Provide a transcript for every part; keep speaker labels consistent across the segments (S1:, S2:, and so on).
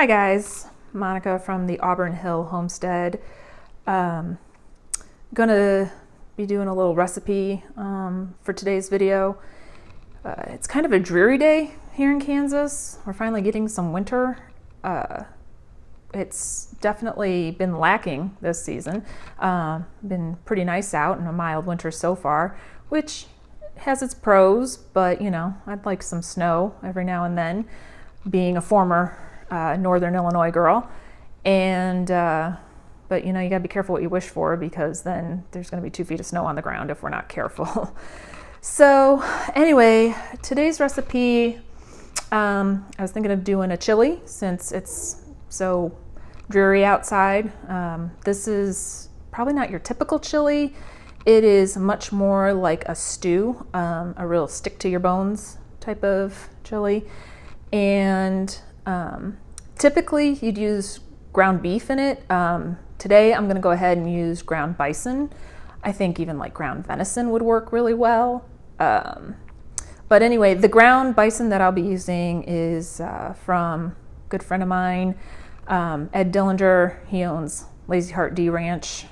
S1: Hi guys, Monica from the Auburn Hill Homestead. Gonna be doing a little recipe for today's video. It's kind of a dreary day here in Kansas. We're finally getting some winter. It's definitely been lacking this season. Been pretty nice out and a mild winter so far, which has its pros, but you know, I'd like some snow every now and then, being a former Northern Illinois girl. And but you know, you gotta be careful what you wish for, because then there's gonna be 2 feet of snow on the ground if we're not careful. So anyway, today's recipe, I was thinking of doing a chili since it's so dreary outside. This is probably not your typical chili. It is much more like a stew, a real stick to your bones type of chili. And typically you'd use ground beef in it. Today I'm going to go ahead and use ground bison. I think even like ground venison would work really well. But anyway, the ground bison that I'll be using is from a good friend of mine, Ed Dillinger. He owns Lazy Heart D Ranch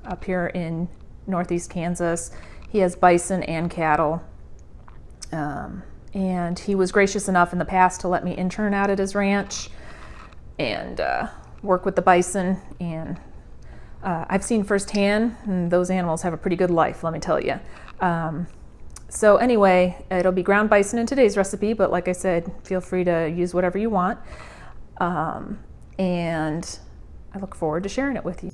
S1: up here in Northeast Kansas. He has bison and cattle. And he was gracious enough in the past to let me intern out at his ranch and work with the bison. And I've seen firsthand, and those animals have a pretty good life, let me tell you. So anyway, it'll be ground bison in today's recipe, but like I said, feel free to use whatever you want. And I look forward to sharing it with you.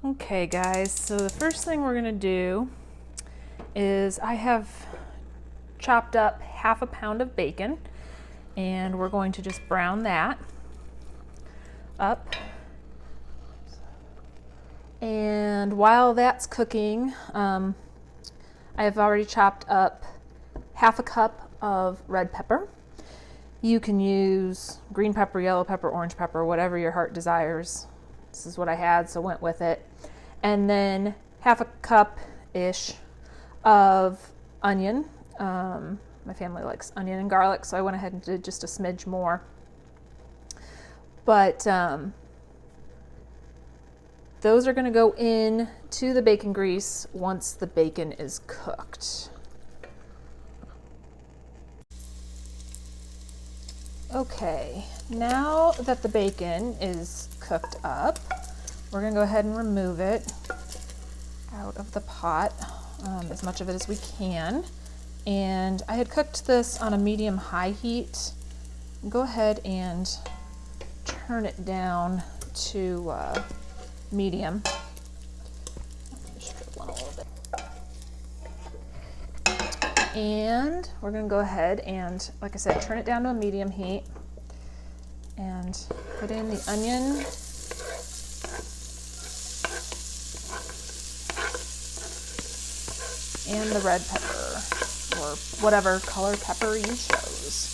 S1: Okay guys, so the first thing we're gonna do is I have chopped up ½ pound of bacon, and we're going to just brown that up. And while that's cooking, I have already chopped up ½ cup of red pepper. You can use green pepper, yellow pepper, orange pepper, whatever your heart desires. This is what I had, so went with it. And then ½ cup-ish of onion. My family likes onion and garlic, so I went ahead and did just a smidge more. But those are going to go in to the bacon grease once the bacon is cooked. Okay, now that the bacon is cooked up, we're going to go ahead and remove it out of the pot, as much of it as we can. And I had cooked this on a medium-high heat. Go ahead and turn it down to medium. Just drizzle a little bit. And we're going to go ahead and, like I said, turn it down to a medium heat and put in the onion. And the red pepper, or whatever color pepper you chose.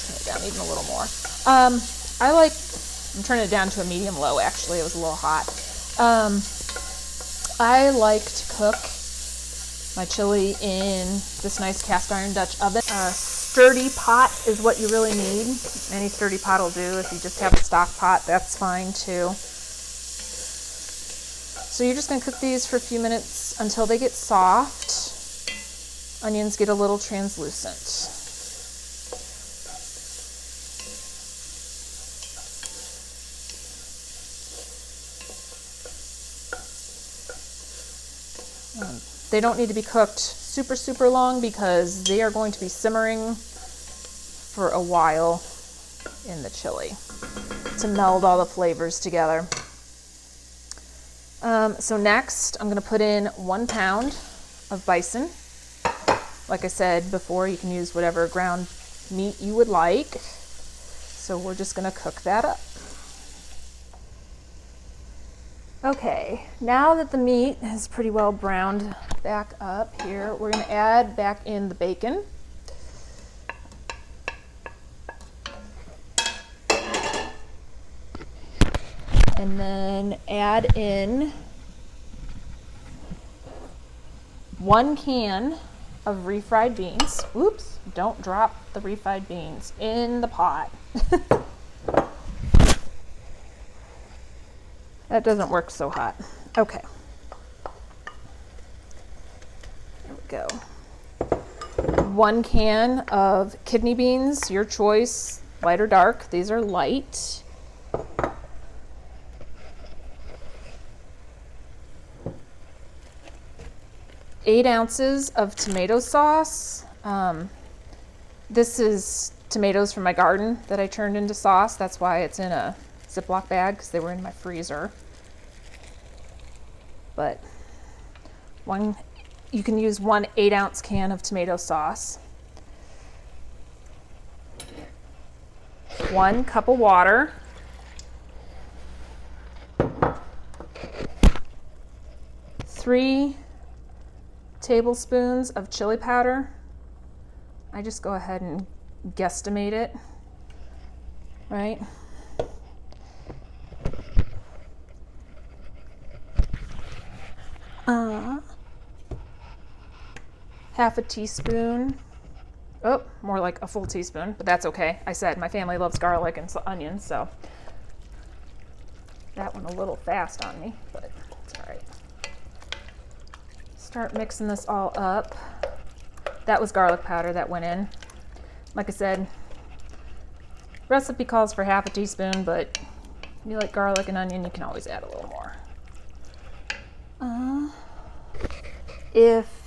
S1: Turn it down even a little more. I'm turning it down to a medium-low actually, it was a little hot. I like to cook my chili in this nice cast iron Dutch oven. A sturdy pot is what you really need. Any sturdy pot will do. If you just have a stock pot, that's fine too. So you're just going to cook these for a few minutes until they get soft. Onions get a little translucent. They don't need to be cooked super, super long because they are going to be simmering for a while in the chili to meld all the flavors together. So next, I'm going to put in 1 pound of bison. Like I said before, you can use whatever ground meat you would like. So we're just going to cook that up. Okay, now that the meat is pretty well browned back up here, we're going to add back in the bacon. And then add in 1 can of refried beans. Oops, don't drop the refried beans in the pot. That doesn't work so hot. Okay. There we go. 1 can of kidney beans, your choice, light or dark. These are light. Eight ounces of tomato sauce. This is tomatoes from my garden that I turned into sauce. That's why it's in a Ziploc bag, because they were in my freezer. But you can use 1 8-ounce can of tomato sauce. 1 cup of water. 3 tablespoons of chili powder. I just go ahead and guesstimate it, right? Half a teaspoon. Oh, more like a full teaspoon, but that's okay. I said my family loves garlic and onions, so that went a little fast on me, but it's all right. Start mixing this all up. That was garlic powder that went in. Like I said, recipe calls for half a teaspoon, but if you like garlic and onion, you can always add a little more. If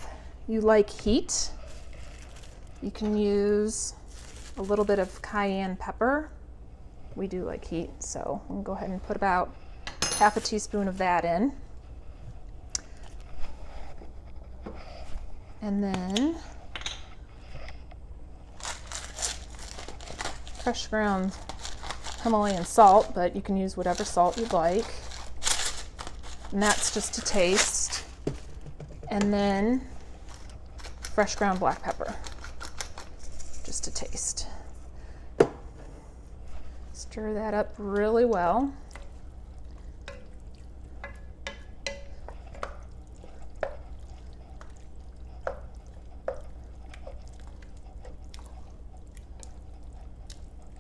S1: you like heat, you can use a little bit of cayenne pepper. We do like heat, so I'm gonna go ahead and put about half a teaspoon of that in. And then fresh ground Himalayan salt, but you can use whatever salt you'd like. And that's just to taste. And then fresh ground black pepper, just to taste. Stir that up really well.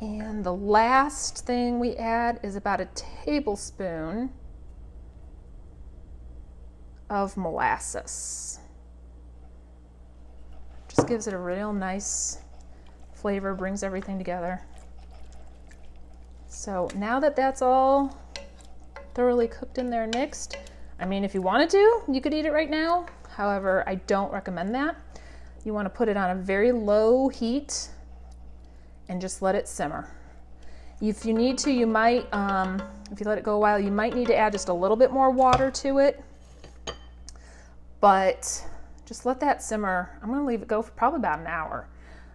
S1: And the last thing we add is about a tablespoon of molasses. Just gives it a real nice flavor, brings everything together. So now that that's all thoroughly cooked in there and mixed, I mean, if you wanted to, you could eat it right now. However, I don't recommend that. You want to put it on a very low heat and just let it simmer. If you need to, you might, if you let it go a while, you might need to add just a little bit more water to it. But just let that simmer. I'm gonna leave it go for probably about an hour.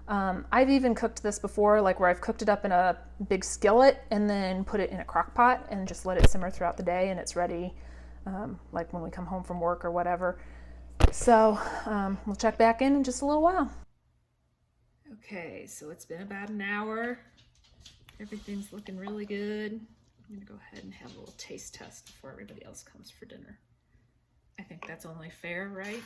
S1: I've even cooked this before, like where I've cooked it up in a big skillet and then put it in a crock pot and just let it simmer throughout the day, and it's ready like when we come home from work or whatever. So we'll check back in just a little while. Okay, so it's been about an hour. Everything's looking really good. I'm gonna go ahead and have a little taste test before everybody else comes for dinner. I think that's only fair, right?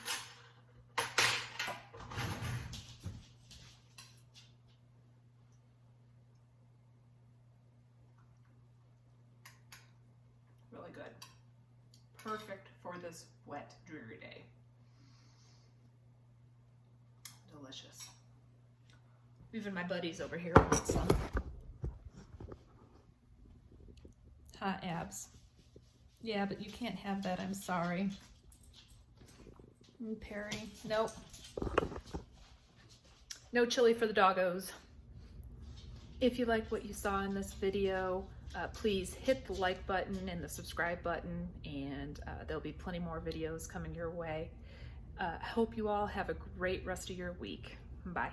S1: Really good. Perfect for this wet, dreary day. Delicious. Even my buddies over here want some. Hot abs. Yeah, but you can't have that, I'm sorry. Perry, nope. No chili for the doggos. If you like what you saw in this video, please hit the like button and the subscribe button, and there'll be plenty more videos coming your way. I hope you all have a great rest of your week. Bye.